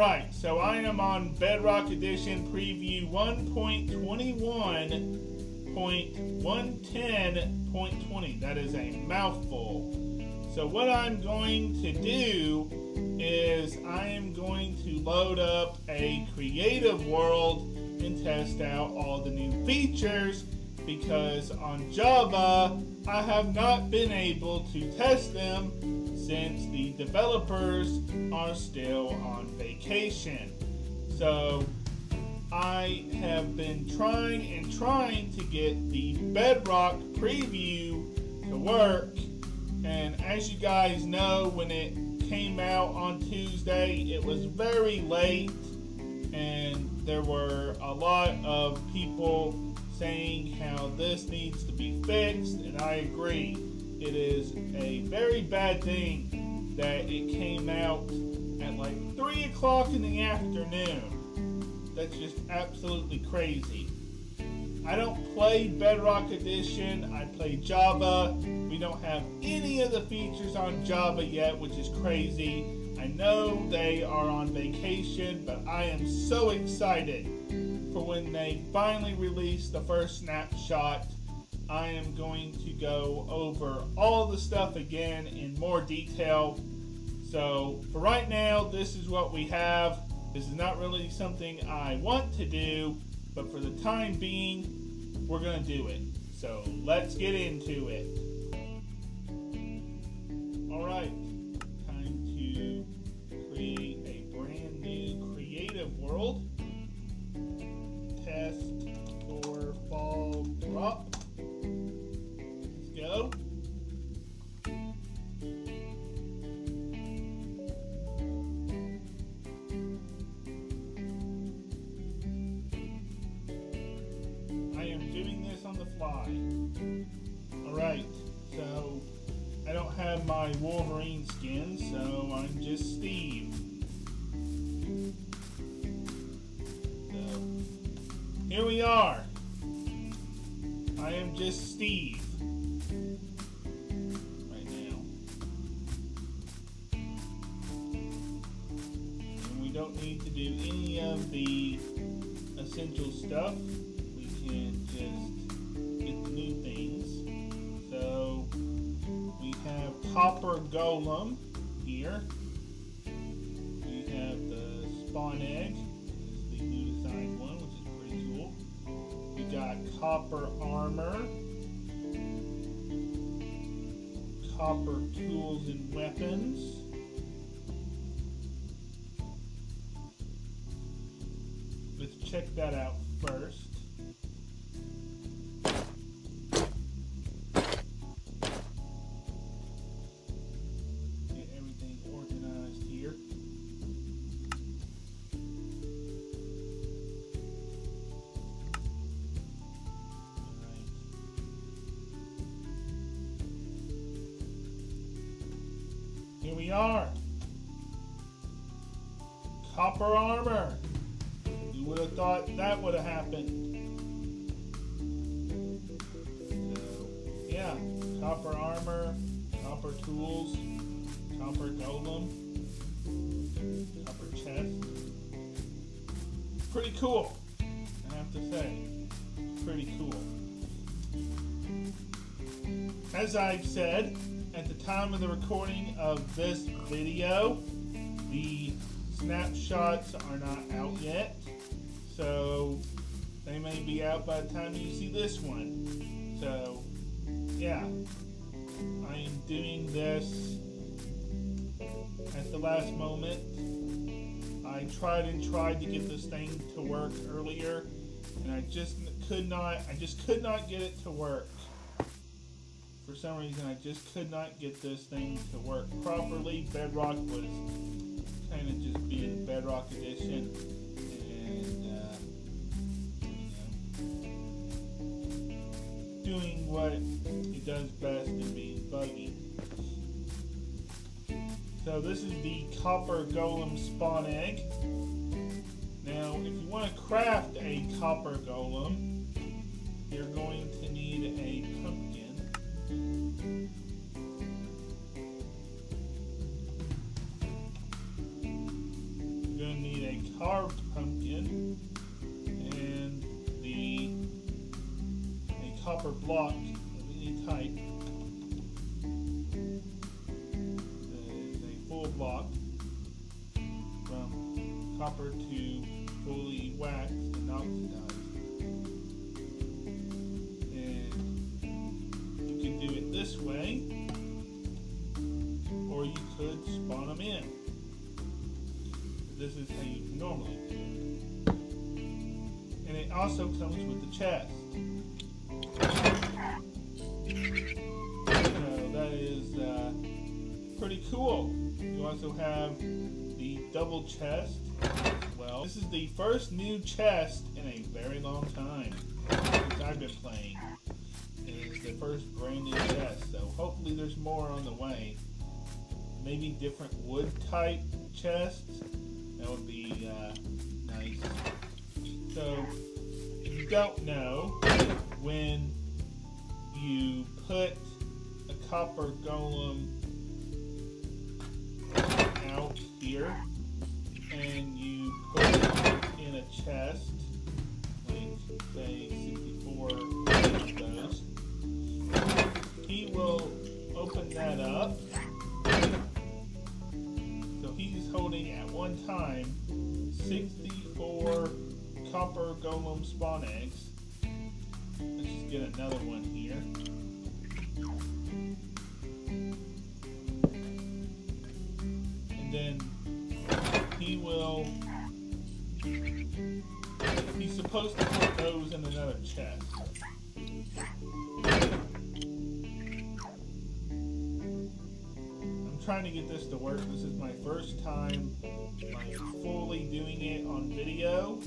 Alright, so I am on Bedrock Edition Preview 1.21.110.20. That is a mouthful. So what I'm going to do is I am going to load up a creative world and test out all the new features, because on Java I have not been able to test them since the developers are still on vacation. So I have been trying to get the Bedrock preview to work, and as you guys know, when it came out on Tuesday, it was very late, and there were a lot of people saying how this needs to be fixed, and I agree. It is a very bad thing that it came out at like 3 o'clock in the afternoon. That's just absolutely crazy. I don't play Bedrock Edition, I play Java. We don't have any of the features on Java yet, which is crazy. I know they are on vacation, but I am so excited for when they finally release the first snapshot. I am going to go over all the stuff again in more detail. So for right now, this is what we have. This is not really something I want to do, but for the time being, we're going to do it. So let's get into it. Alright, time to create a brand new creative world. Test for fall drop. Let's go. I am doing this on the fly. Alright, so I don't have my Wolverine skin, so I'm just Steve. So, here we are. I am just Steve right now. And we don't need to do any of the essential stuff. We can just get the new things. So we have Copper Golem here. We have the Spawn Egg. This is the new design one, which is pretty cool. We got Copper Armor, Copper Tools and Weapons, let's check that out first. Get everything organized here. Here we are. Copper armor. You would have thought that would have happened. So, yeah. Copper armor, copper tools, copper golem, copper chest. Pretty cool, I have to say. Pretty cool. As I've said, at the time of the recording of this video, the snapshots are not out yet, so they may be out by the time you see this one. So yeah, I am doing this at the last moment. I tried to get this thing to work earlier, and I just could not get it to work. For some reason, I just could not get this thing to work properly. Bedrock was kind of just being Bedrock Edition, and doing what it does best and being buggy. So this is the Copper Golem Spawn Egg. Now, if you want to craft a Copper Golem, you're going to need a pumpkin. You're going to need carved pumpkin and a copper block of any type. Is a full block from copper to fully waxed and oxidized. And you can do it this way, or you could spawn them in. This is how you normally do it. And it also comes with the chest. So that is pretty cool. You also have the double chest as well. This is the first new chest in a very long time since I've been playing. It is the first brand new chest, so hopefully there's more on the way. Maybe different wood type chests. That would be nice. So, if you don't know, when you put a copper golem out here and you put it in a chest, like say 64 of those, he will open that up. So he's holding at one time 64 copper golem spawn eggs. Let's just get another one here. And then he's supposed to put those in another chest. I'm trying to get this to work. This is my first time like fully doing it on video,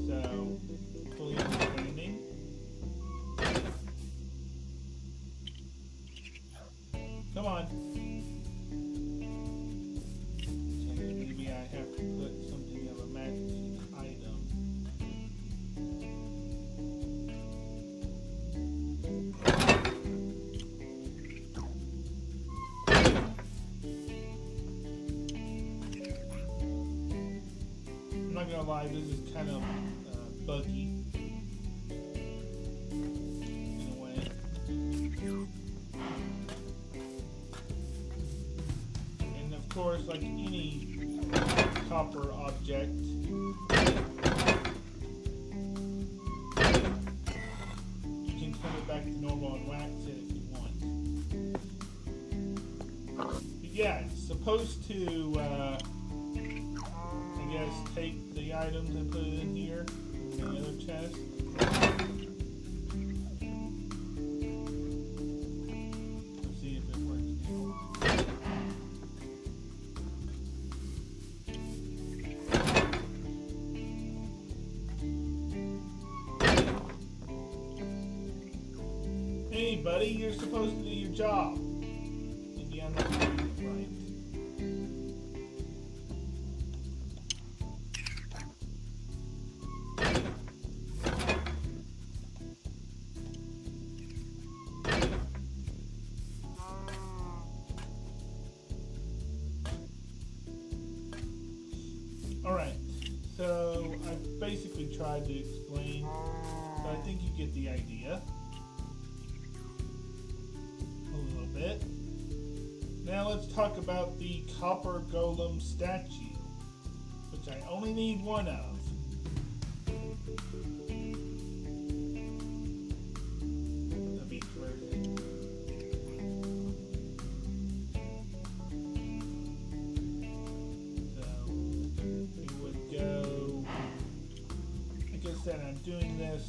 so fully understanding. Come on. Okay, maybe I have to put something of a matching item. I'm not gonna lie, this is kind of buggy in a way. And of course, like any copper object, you can turn it back to normal and wax it if you want. But yeah, it's supposed to I guess take the items and put it in here, in the other chest. Let's see if it works now. Hey buddy, you're supposed to do your job. Maybe I'm not doing it right. Alright, so I've basically tried to explain, but I think you get the idea a little bit. Now let's talk about the copper golem statue, which I only need one of. The beach version. That I'm doing this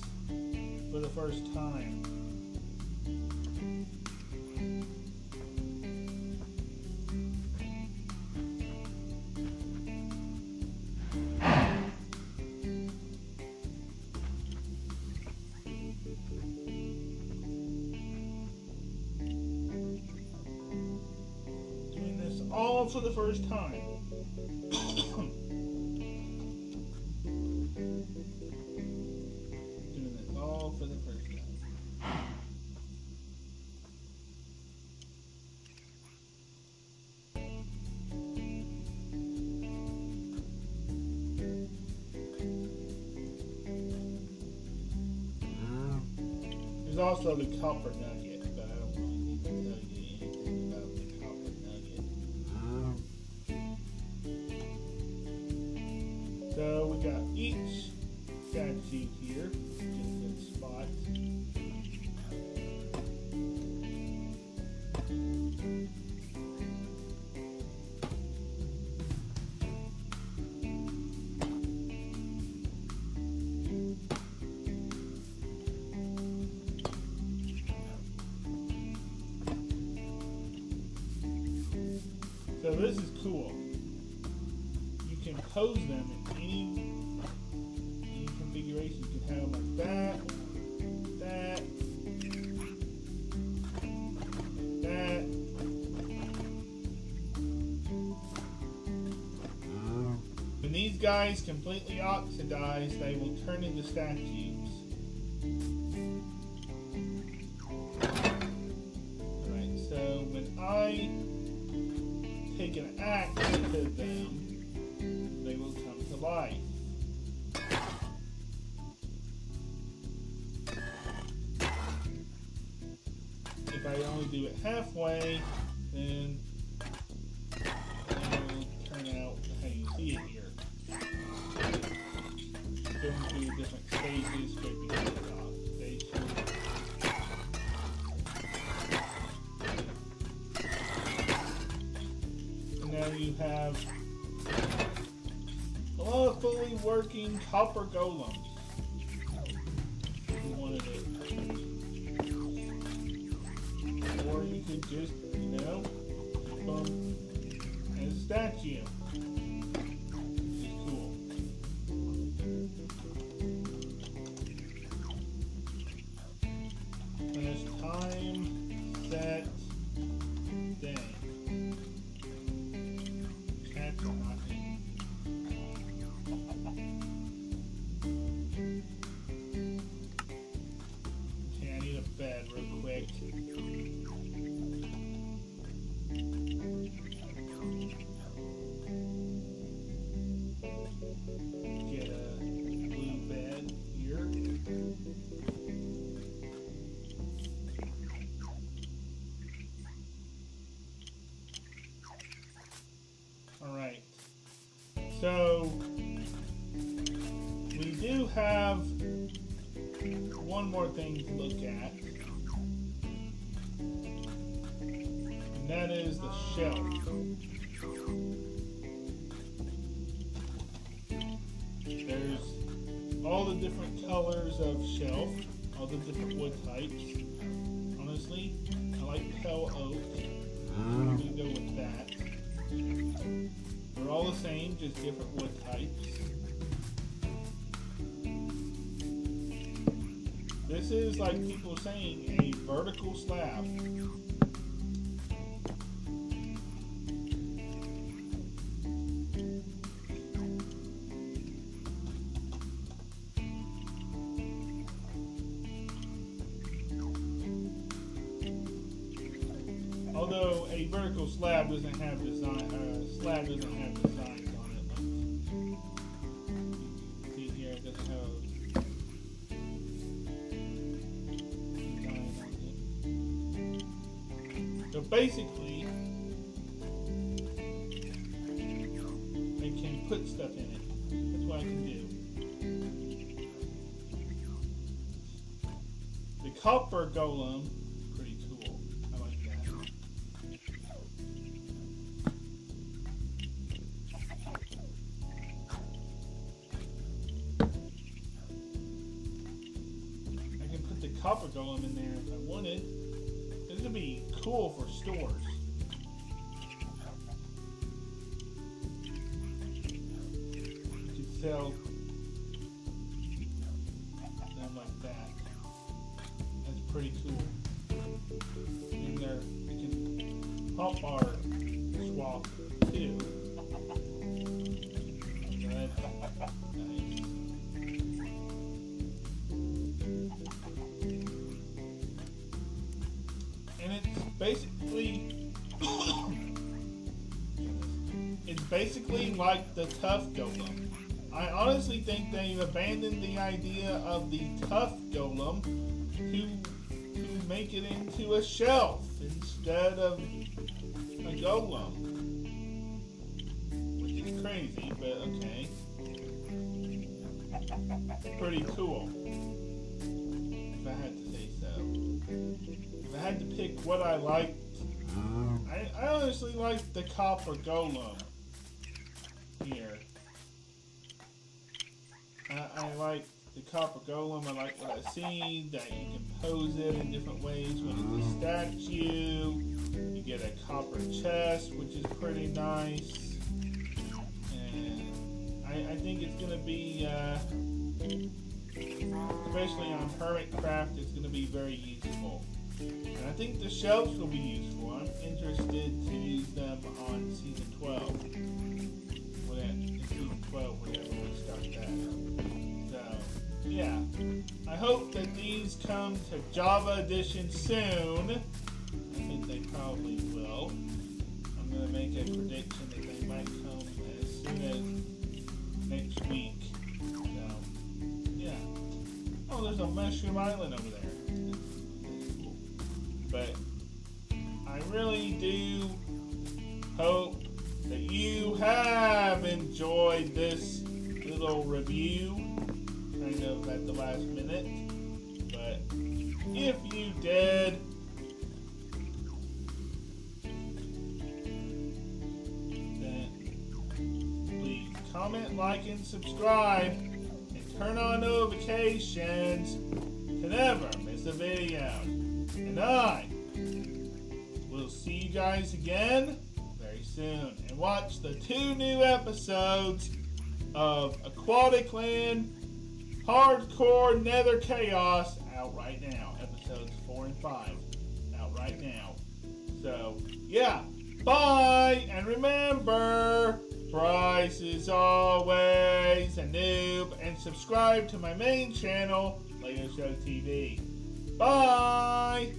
for the first time. Doing this all for the first time. For the first time. There's also the copper nugget, but I don't really need to tell you anything about the copper nugget. So we got each statue here in good spots. So this is cool. You can pose them in any configuration. You can have them like that, that, that. When these guys completely oxidize, they will turn into statues. Alright, so when I take an axe to them, they will come to life. If I only do it halfway, then it will turn out how you see it here. Going through different stages, scraping out the oxidation. Now you have a lot of fully working copper golems. If you wanted it. Or you could just, keep them as a statue. Which is cool. Last time, set, day. Okay, I need a bed real quick. Get a blue bed here. Alright. So we do have one more thing to look at, and that is the shelf. There's all the different colors of shelf, all the different wood types. Honestly, I like pale oak, so I'm going to go with that. They're all the same, just different wood types. This is, like people are saying, a vertical slab. Although a vertical slab doesn't have designs on it. Like, see here, it doesn't have design on it. So basically, I can put stuff in it. That's what I can do. The copper golem. Copper golem in there if I wanted. This would be cool for stores. You could sell them like that. That's pretty cool. In there, we can pump our swap too. Right. Nice. It's basically like the tough golem. I honestly think they've abandoned the idea of the tough golem to to make it into a shelf instead of a golem. Which is crazy, but okay. Pretty cool, if I had to say so. If I had to pick what I liked, I honestly like the copper golem here. I like the copper golem. I like what I see, that you can pose it in different ways when it's a statue. You get a copper chest, which is pretty nice. And I think it's going to be, especially on Hermitcraft, it's going to be very useful. And I think the shelves will be useful. I'm interested to use them on Season 12. In Season 12, we're going to start that. So, yeah. I hope that these come to Java Edition soon. I think they probably will. I'm going to make a prediction that they might come as soon as next week. So, yeah. Oh, there's a mushroom island over there. But I really do hope that you have enjoyed this little review, kind of at the last minute. But if you did, then please comment, like, and subscribe, and turn on notifications to never miss a video. And I will see you guys again very soon. And watch the 2 new episodes of Aquatic Land Hardcore Nether Chaos out right now. Episodes 4 and 5 out right now. So, yeah. Bye! And remember, Bryce is always a noob. And subscribe to my main channel, Lego Show TV. Bye!